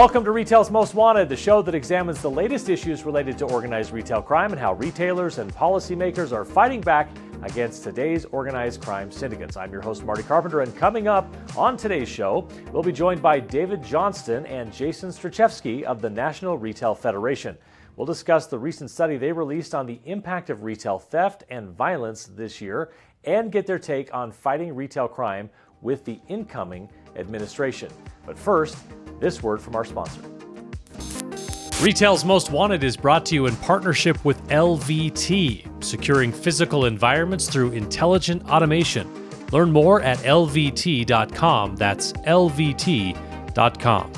Welcome to Retail's Most Wanted, the show that examines the latest issues related to organized retail crime and how retailers and policymakers are fighting back against today's organized crime syndicates. I'm your host, Marty Carpenter, and coming up on today's show, we'll be joined by David Johnston and Jason Straczewski of the National Retail Federation. We'll discuss the recent study they released on the impact of retail theft and violence this year and get their take on fighting retail crime with the incoming administration. But first, this word from our sponsor. Retail's Most Wanted is brought to you in partnership with LVT, securing physical environments through intelligent automation. Learn more at lvt.com. That's lvt.com.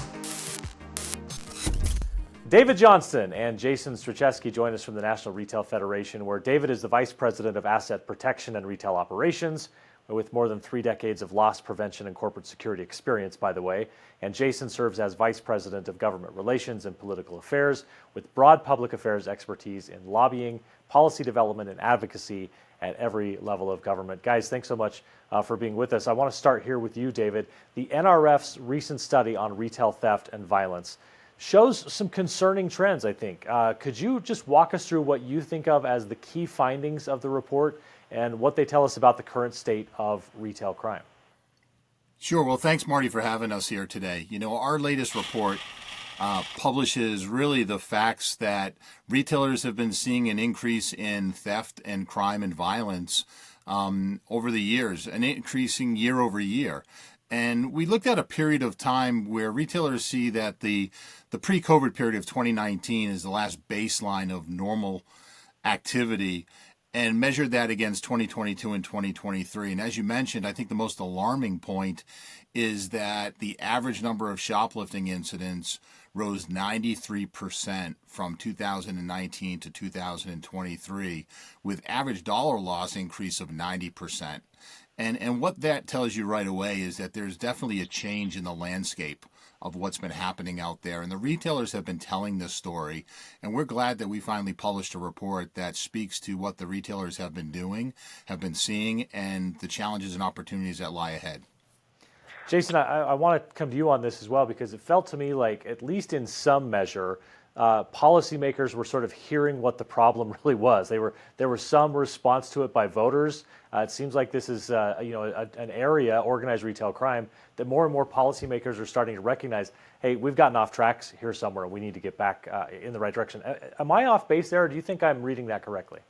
David Johnston and Jason Straczewski join us from the National Retail Federation, where David is the Vice President of Asset Protection and Retail Operations, with more than 3 decades of loss prevention and corporate security experience, by the way. And Jason serves as Vice President of Government Relations and Political Affairs, with broad public affairs expertise in lobbying, policy development, and advocacy at every level of government. Guys, thanks so much for being with us. I want to start here with you, David. The NRF's recent study on retail theft and violence shows some concerning trends, I think. Could you just walk us through what you think of as the key findings of the report and what they tell us about the current state of retail crime? Sure. Well, thanks, Marty, for having us here today. You know, our latest report publishes really the facts that retailers have been seeing an increase in theft and crime and violence over the years, an increasing year over year. And we looked at a period of time where retailers see that the pre-COVID period of 2019 is the last baseline of normal activity, and measured that against 2022 and 2023. And as you mentioned, I think the most alarming point is that the average number of shoplifting incidents rose 93% from 2019 to 2023, with average dollar loss increase of 90%. And what that tells you right away is that there's definitely a change in the landscape of what's been happening out there. And the retailers have been telling this story. And we're glad that we finally published a report that speaks to what the retailers have been doing, have been seeing, and the challenges and opportunities that lie ahead. Jason, I want to come to you on this as well, because it felt to me like, at least in some measure, policymakers were sort of hearing what the problem really was. There was some response to it by voters. It seems like this is an area, organized retail crime, that more and more policymakers are starting to recognize, hey, we've gotten off tracks here somewhere. We need to get back in the right direction. Am I off base there, or do you think I'm reading that correctly?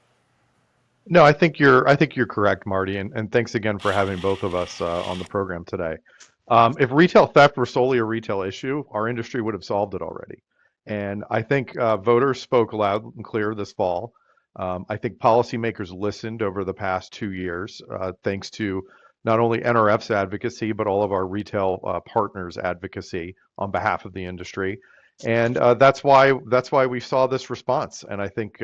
No, I think you're correct, Marty, and thanks again for having both of us on the program today. If retail theft were solely a retail issue, our industry would have solved it already. And I think voters spoke loud and clear this fall. I think policymakers listened over the past 2 years, thanks to not only NRF's advocacy, but all of our retail partners' advocacy on behalf of the industry. And that's why we saw this response. And I think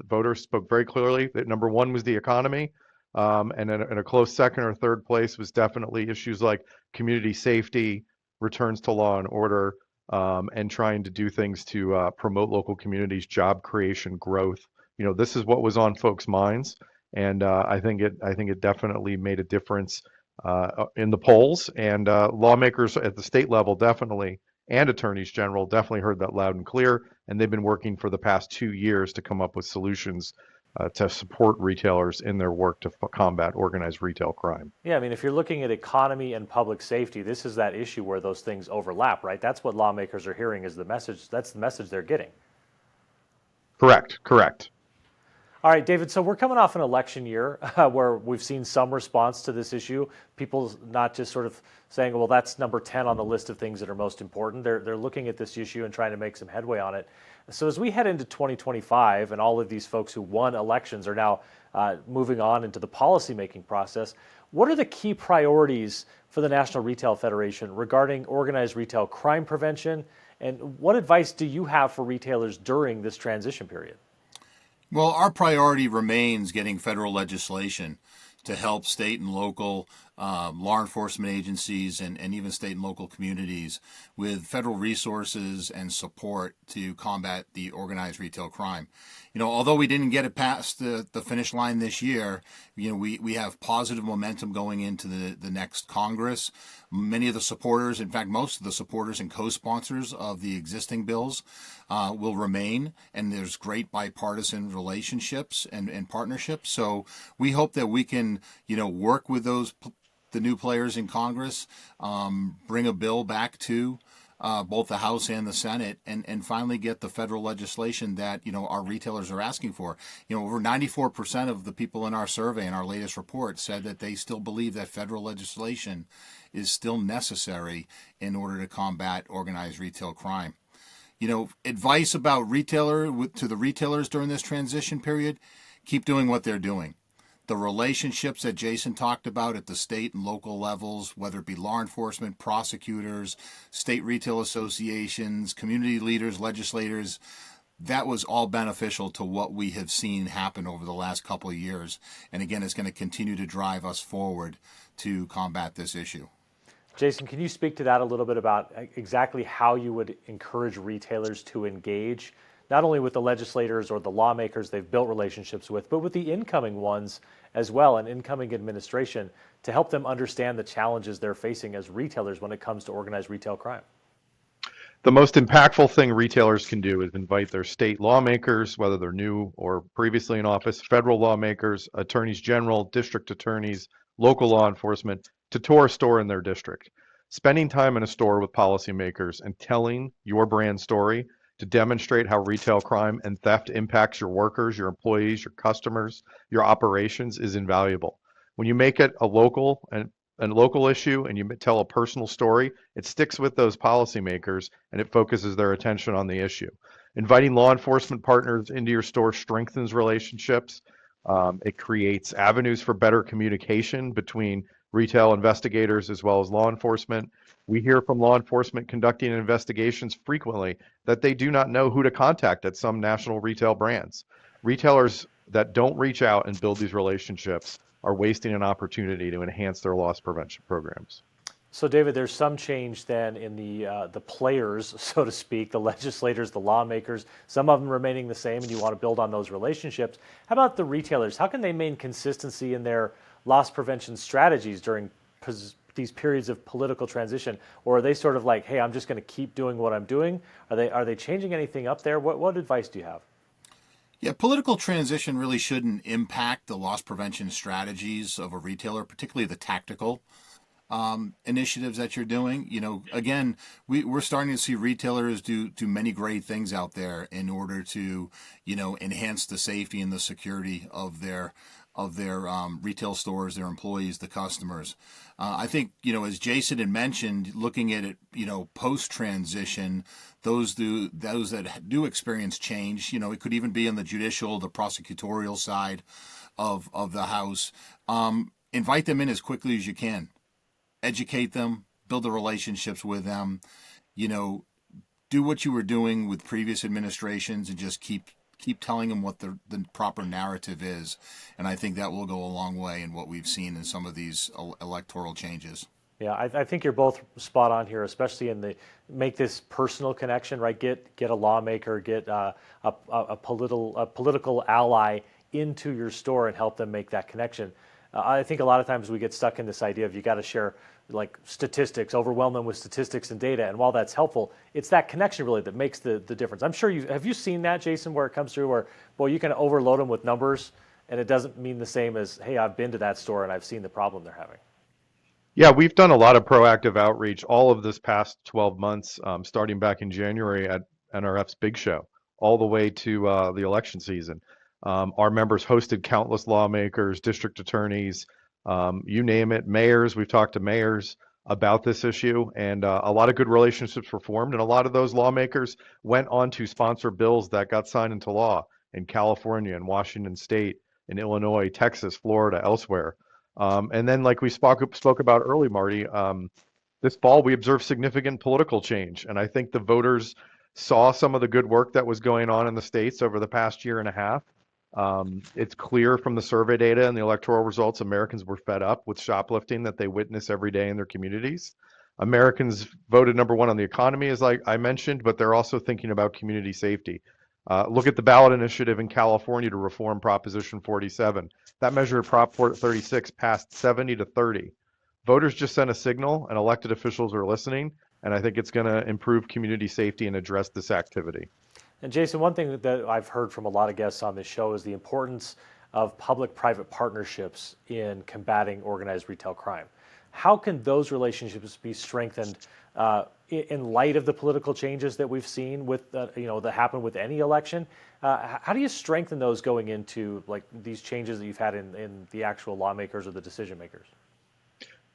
voters spoke very clearly that number one was the economy. And in a close second or third place was definitely issues like community safety, returns to law and order, and trying to do things to promote local communities, job creation, growth. You know, this is what was on folks' minds, and I think it definitely made a difference in the polls. And lawmakers at the state level definitely, and attorneys general definitely heard that loud and clear. And they've been working for the past 2 years to come up with solutions to support retailers in their work to combat organized retail crime. Yeah, I mean, if you're looking at economy and public safety, this is that issue where those things overlap, right? That's what lawmakers are hearing is the message. That's the message they're getting. Correct. All right, David, so we're coming off an election year where we've seen some response to this issue. People not just sort of saying, well, that's number 10 on the list of things that are most important. They're looking at this issue and trying to make some headway on it. So as we head into 2025 and all of these folks who won elections are now moving on into the policymaking process, what are the key priorities for the National Retail Federation regarding organized retail crime prevention? And what advice do you have for retailers during this transition period? Well, our priority remains getting federal legislation to help state and local law enforcement agencies, and even state and local communities with federal resources and support to combat the organized retail crime. Although we didn't get it past the finish line this year, we have positive momentum going into the next Congress. Many of the supporters, in fact, most of the supporters and co-sponsors of the existing bills will remain, and there's great bipartisan relationships and partnerships. So we hope that we can, work with the new players in Congress, bring a bill back to both the House and the Senate, and finally get the federal legislation that our retailers are asking for. Over 94% of the people in our survey, in our latest report, said that they still believe that federal legislation is still necessary in order to combat organized retail crime. Advice about to the retailers during this transition period: keep doing what they're doing. The relationships that Jason talked about at the state and local levels, whether it be law enforcement, prosecutors, state retail associations, community leaders, legislators, that was all beneficial to what we have seen happen over the last couple of years. And again, it's going to continue to drive us forward to combat this issue. Jason, can you speak to that a little bit about exactly how you would encourage retailers to engage not only with the legislators or the lawmakers they've built relationships with, but with the incoming ones as well, and incoming administration, to help them understand the challenges they're facing as retailers when it comes to organized retail crime? The most impactful thing retailers can do is invite their state lawmakers, whether they're new or previously in office, federal lawmakers, attorneys general, district attorneys, local law enforcement, to tour a store in their district. Spending time in a store with policymakers and telling your brand story to demonstrate how retail crime and theft impacts your workers, your employees, your customers, your operations is invaluable. When you make it a local issue and you tell a personal story, it sticks with those policymakers and it focuses their attention on the issue. Inviting law enforcement partners into your store strengthens relationships. It creates avenues for better communication between retail investigators as well as law enforcement. We hear from law enforcement conducting investigations frequently that they do not know who to contact at some national retail brands. Retailers that don't reach out and build these relationships are wasting an opportunity to enhance their loss prevention programs. So, David, there's some change then in the players, so to speak, the legislators, the lawmakers, some of them remaining the same, and you want to build on those relationships. How about the retailers? How can they maintain consistency in their loss prevention strategies during these periods of political transition? Or are they sort of like, hey, I'm just going to keep doing what I'm doing? Are they changing anything up there? What advice do you have? Yeah, political transition really shouldn't impact the loss prevention strategies of a retailer, particularly the tactical initiatives that you're doing. Again, we're starting to see retailers do many great things out there in order to, enhance the safety and the security of their retail stores, their employees, the customers. I think, as Jason had mentioned, looking at it, post transition, those that do experience change, it could even be in the judicial, the prosecutorial side of the house. Invite them in as quickly as you can. Educate them, build the relationships with them, do what you were doing with previous administrations and just keep telling them what the proper narrative is. And I think that will go a long way in what we've seen in some of these electoral changes. Yeah, I think you're both spot on here, especially in the make this personal connection, right? Get a lawmaker, get a political ally into your store and help them make that connection. I think a lot of times we get stuck in this idea of you got to share like statistics, overwhelm them with statistics and data. And while that's helpful, it's that connection really that makes the difference. I'm sure have you seen that, Jason, where it comes through where, boy, you can overload them with numbers and it doesn't mean the same as, hey, I've been to that store and I've seen the problem they're having. Yeah, we've done a lot of proactive outreach all of this past 12 months, starting back in January at NRF's Big Show, all the way to the election season. Our members hosted countless lawmakers, district attorneys, you name it, mayors. We've talked to mayors about this issue, and a lot of good relationships were formed. And a lot of those lawmakers went on to sponsor bills that got signed into law in California and Washington State, in Illinois, Texas, Florida, elsewhere. And then, like we spoke about early, Marty, this fall we observed significant political change, and I think the voters saw some of the good work that was going on in the states over the past year and a half, It's clear from the survey data and the electoral results, Americans were fed up with shoplifting that they witness every day in their communities. Americans voted number one on the economy, as I mentioned, but they're also thinking about community safety. Look at the ballot initiative in California to reform Proposition 47. That measured Prop 36 passed 70 to 30. Voters just sent a signal, and elected officials are listening, and I think it's going to improve community safety and address this activity. And Jason, one thing that I've heard from a lot of guests on this show is the importance of public-private partnerships in combating organized retail crime. How can those relationships be strengthened in light of the political changes that we've seen with, that happen with any election? How do you strengthen those going into like these changes that you've had in the actual lawmakers or the decision makers?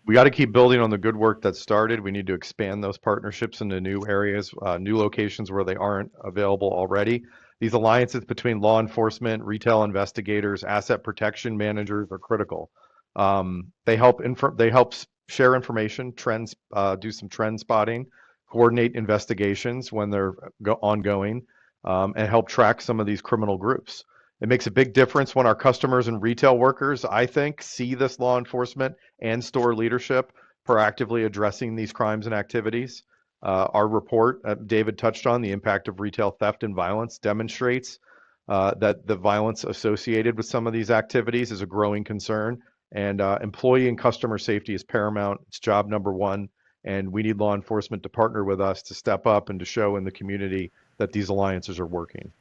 We got to keep building on the good work that started. We need to expand those partnerships into new areas, new locations where they aren't available already. These alliances between law enforcement, retail investigators, asset protection managers are critical. They help share information, trends, do some trend spotting, coordinate investigations when they're ongoing, and help track some of these criminal groups. It makes a big difference when our customers and retail workers, I think, see this law enforcement and store leadership proactively addressing these crimes and activities. Our report, David touched on, the impact of retail theft and violence demonstrates that the violence associated with some of these activities is a growing concern. And employee and customer safety is paramount. It's job number one. And we need law enforcement to partner with us to step up and to show in the community that these alliances are working.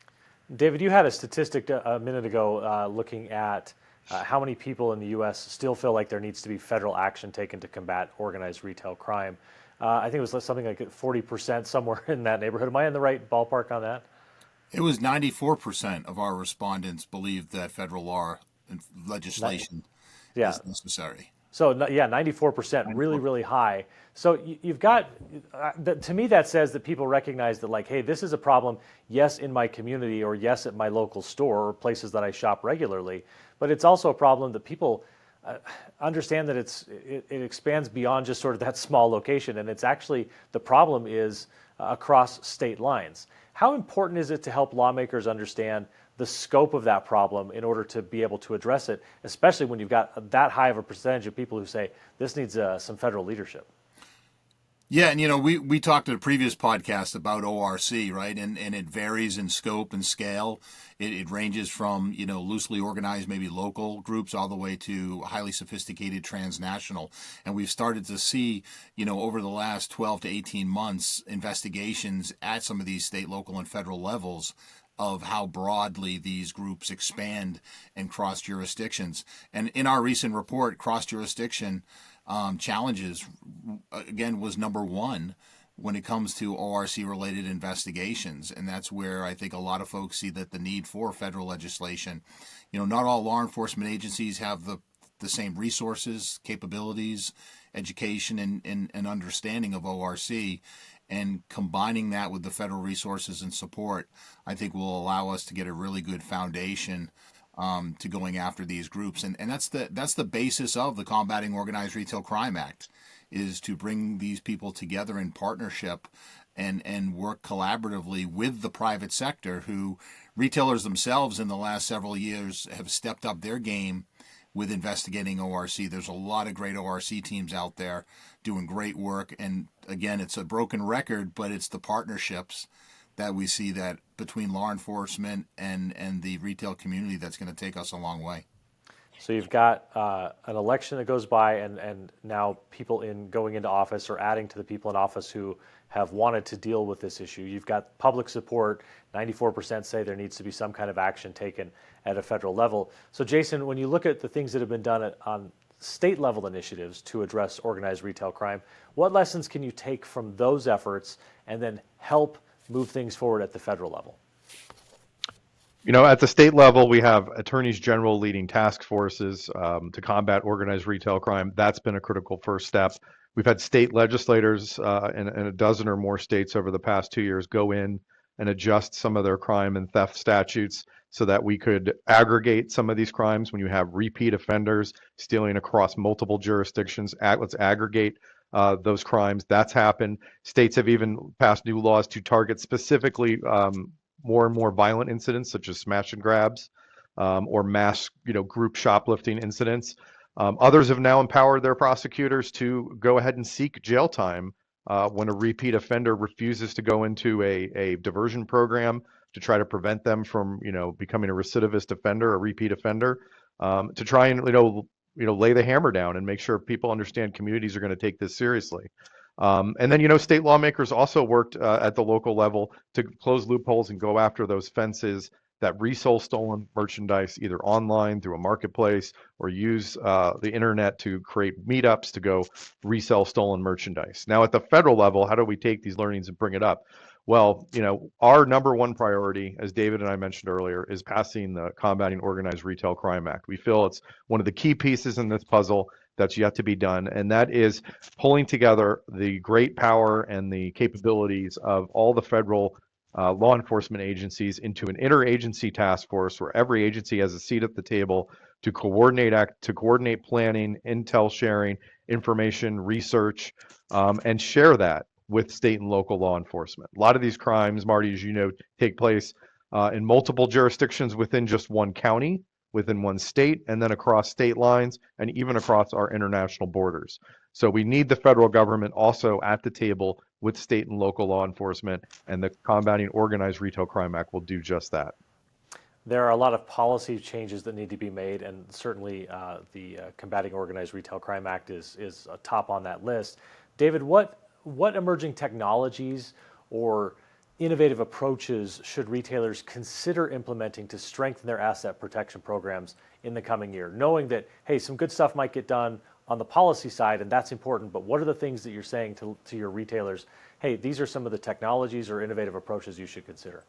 David, you had a statistic a minute ago looking at how many people in the U.S. still feel like there needs to be federal action taken to combat organized retail crime. I think it was something like 40%, somewhere in that neighborhood. Am I in the right ballpark on that? It was 94% of our respondents believed that federal law and legislation is necessary. So yeah, 94%, really, really high. So you've got, to me that says that people recognize that like, hey, this is a problem, yes, in my community or yes, at my local store or places that I shop regularly, but it's also a problem that people understand that it expands beyond just sort of that small location, and it's actually, the problem is across state lines. How important is it to help lawmakers understand the scope of that problem in order to be able to address it, especially when you've got that high of a percentage of people who say this needs some federal leadership? Yeah, and we talked in a previous podcast about ORC, right? And it varies in scope and scale. It ranges from, loosely organized, maybe local groups, all the way to highly sophisticated transnational. And we've started to see, over the last 12 to 18 months, investigations at some of these state, local, and federal levels of how broadly these groups expand and cross jurisdictions. And in our recent report, cross-jurisdiction challenges, again, was number one when it comes to ORC-related investigations. And that's where I think a lot of folks see that the need for federal legislation. Not all law enforcement agencies have the same resources, capabilities, education, and understanding of ORC. And combining that with the federal resources and support, I think will allow us to get a really good foundation to going after these groups. And that's the basis of the Combating Organized Retail Crime Act, is to bring these people together in partnership and work collaboratively with the private sector, who retailers themselves in the last several years have stepped up their game with investigating ORC. There's a lot of great ORC teams out there doing great work. And again, it's a broken record, but it's the partnerships that we see that between law enforcement and the retail community that's going to take us a long way. So you've got an election that goes by, and now people going into office or adding to the people in office who have wanted to deal with this issue. You've got public support. 94% say there needs to be some kind of action taken at a federal level. So Jason, when you look at the things that have been done on state level initiatives to address organized retail crime, what lessons can you take from those efforts and then help move things forward at the federal level? At the state level, we have attorneys general leading task forces to combat organized retail crime. That's been a critical first step. We've had state legislators in a dozen or more states over the past 2 years go in and adjust some of their crime and theft statutes so that we could aggregate some of these crimes. When you have repeat offenders stealing across multiple jurisdictions, let's aggregate those crimes. That's happened. States have even passed new laws to target specifically more and more violent incidents, such as smash and grabs. or mass, group shoplifting incidents. Others have now empowered their prosecutors to go ahead and seek jail time when a repeat offender refuses to go into a diversion program to try to prevent them from, becoming a recidivist offender, a repeat offender, to try and, lay the hammer down and make sure people understand communities are going to take this seriously. And then, state lawmakers also worked at the local level to close loopholes and go after those fences that resell stolen merchandise either online through a marketplace or use the internet to create meetups to go resell stolen merchandise. Now, at the federal level, how do we take these learnings and bring it up? Well, our number one priority, as David and I mentioned earlier, is passing the Combating Organized Retail Crime Act. We feel it's one of the key pieces in this puzzle that's yet to be done, and that is pulling together the great power and the capabilities of all the federal law enforcement agencies into an interagency task force where every agency has a seat at the table to coordinate planning, intel sharing, information, research, and share that with state and local law enforcement. A lot of these crimes, Marty, as you know, take place in multiple jurisdictions within just one county, within one state, and then across state lines, and even across our international borders. So we need the federal government also at the table with state and local law enforcement, and the Combating Organized Retail Crime Act will do just that. There are a lot of policy changes that need to be made, and certainly the Combating Organized Retail Crime Act is top on that list. David, what emerging technologies or innovative approaches should retailers consider implementing to strengthen their asset protection programs in the coming year, knowing that, hey, some good stuff might get done on the policy side, and that's important, but what are the things that you're saying to your retailers, hey, these are some of the technologies or innovative approaches you should consider?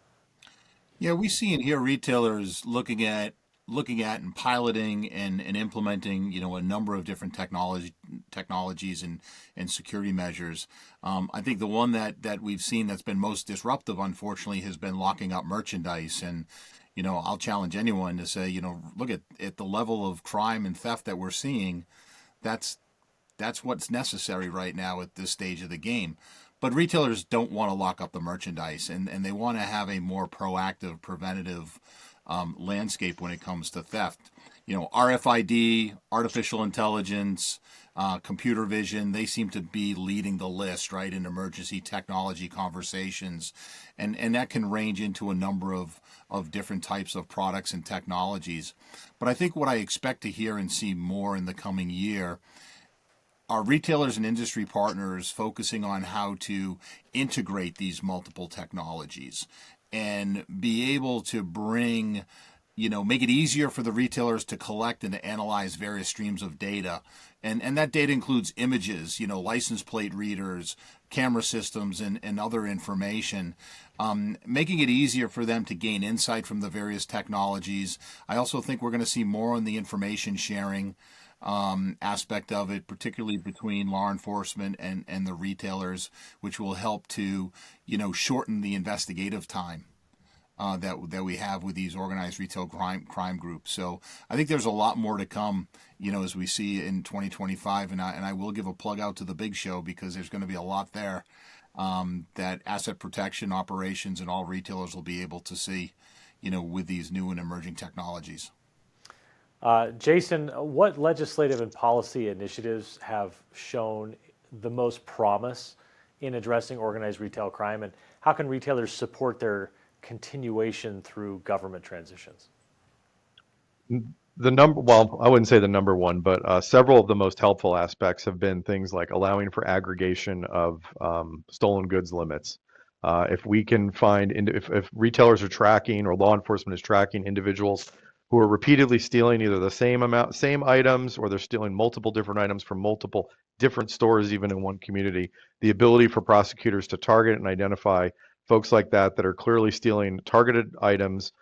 Yeah, we see and hear retailers looking at and piloting and implementing, a number of different technologies and security measures. I think the one that we've seen that's been most disruptive, unfortunately, has been locking up merchandise. And, I'll challenge anyone to say, look at the level of crime and theft that we're seeing. That's what's necessary right now at this stage of the game. But retailers don't want to lock up the merchandise, and they want to have a more proactive, preventative landscape when it comes to theft. RFID, artificial intelligence, computer vision, they seem to be leading the list, right, in emergency technology conversations. And that can range into a number of different types of products and technologies. But I think what I expect to hear and see more in the coming year are retailers and industry partners focusing on how to integrate these multiple technologies and be able to bring, make it easier for the retailers to collect and to analyze various streams of data. And that data includes images, license plate readers, camera systems, and other information, making it easier for them to gain insight from the various technologies. I also think we're going to see more on the information sharing aspect of it, particularly between law enforcement and the retailers, which will help to, shorten the investigative time that we have with these organized retail crime groups. So I think there's a lot more to come, as we see in 2025. And I will give a plug out to the big show because there's going to be a lot there that asset protection operations and all retailers will be able to see, with these new and emerging technologies. Jason, what legislative and policy initiatives have shown the most promise in addressing organized retail crime, and how can retailers support their continuation through government transitions? Well, I wouldn't say the number one, but several of the most helpful aspects have been things like allowing for aggregation of stolen goods limits. If we can find, if retailers are tracking or law enforcement is tracking individuals who are repeatedly stealing either the same items, or they're stealing multiple different items from multiple different stores, even in one community, the ability for prosecutors to target and identify folks like that are clearly stealing targeted items,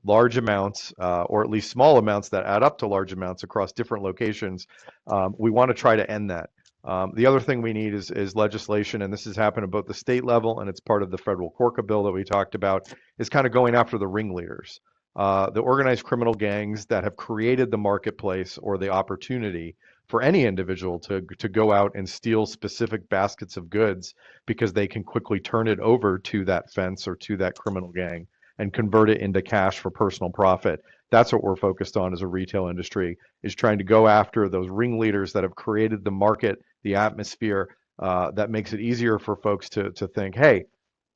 large amounts, or at least small amounts that add up to large amounts across different locations. We want to try to end that. The other thing we need is legislation, and this has happened at both the state level and it's part of the federal Corca bill that we talked about, is kind of going after the ringleaders. The organized criminal gangs that have created the marketplace or the opportunity for any individual to go out and steal specific baskets of goods because they can quickly turn it over to that fence or to that criminal gang. and convert it into cash for personal profit. That's what we're focused on as a retail industry, is trying to go after those ringleaders that have created the market, the atmosphere that makes it easier for folks to think, hey,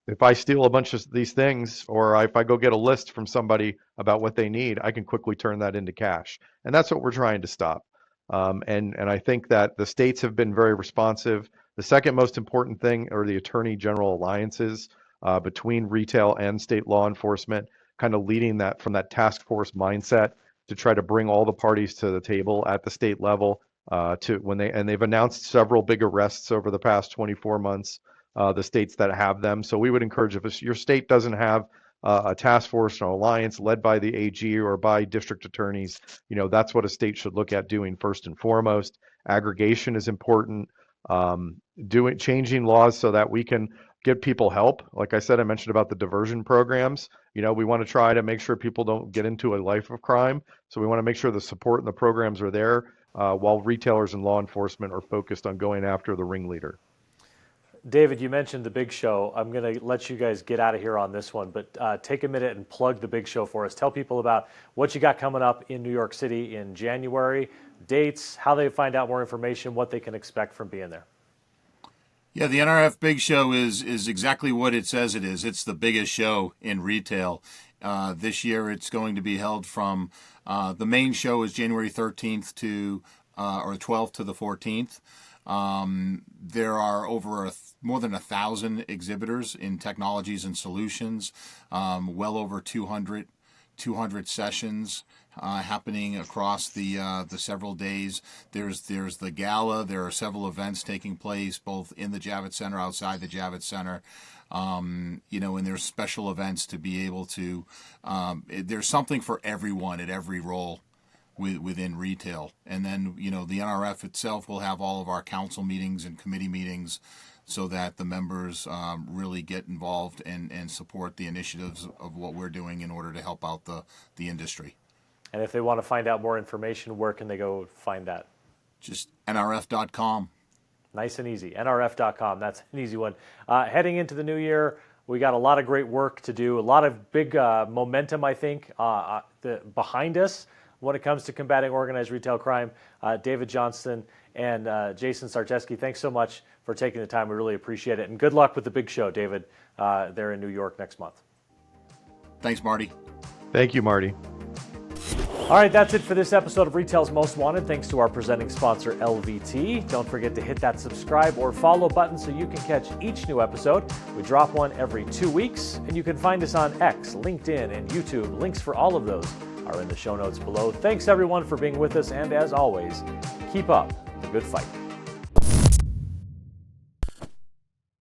if I steal a bunch of these things, or if I go get a list from somebody about what they need, I can quickly turn that into cash. And that's what we're trying to stop. And I think that the states have been very responsive. The second most important thing are the attorney general alliances between retail and state law enforcement, kind of leading that from that task force mindset to try to bring all the parties to the table at the state level. They've announced several big arrests over the past 24 months. The states that have them. So we would encourage, if your state doesn't have a task force or alliance led by the AG or by district attorneys, that's what a state should look at doing first and foremost. Aggregation is important. Changing laws so that we can get people help. Like I said, I mentioned about the diversion programs. We want to try to make sure people don't get into a life of crime. So we want to make sure the support and the programs are there while retailers and law enforcement are focused on going after the ringleader. David, you mentioned the big show. I'm going to let you guys get out of here on this one, but take a minute and plug the big show for us. Tell people about what you got coming up in New York City in January, dates, how they find out more information, what they can expect from being there. Yeah, the NRF Big Show is exactly what it says it is. It's the biggest show in retail. This year it's going to be held from, the main show is January 13th or 12th to the 14th. There are more than 1,000 exhibitors in technologies and solutions, well over 200 sessions happening across the several days. There's the gala. There are several events taking place both in the Javits Center, outside the Javits Center. And there's special events to be able to. There's something for everyone at every role within retail. And then, the NRF itself will have all of our council meetings and committee meetings so that the members really get involved and support the initiatives of what we're doing in order to help out the industry. And if they want to find out more information, where can they go find that? Just nrf.com. Nice and easy. nrf.com. That's an easy one. Heading into the new year, we got a lot of great work to do, a lot of big momentum, I think, behind us when it comes to combating organized retail crime. David Johnston and Jason Straczewski, thanks so much for taking the time. We really appreciate it. And good luck with the big show, David, there in New York next month. Thanks, Marty. Thank you, Marty. All right, that's it for this episode of Retail's Most Wanted. Thanks to our presenting sponsor, LVT. Don't forget to hit that subscribe or follow button so you can catch each new episode. We drop one every 2 weeks, and you can find us on X, LinkedIn, and YouTube. Links for all of those are in the show notes below. Thanks, everyone, for being with us, and as always, keep up the good fight.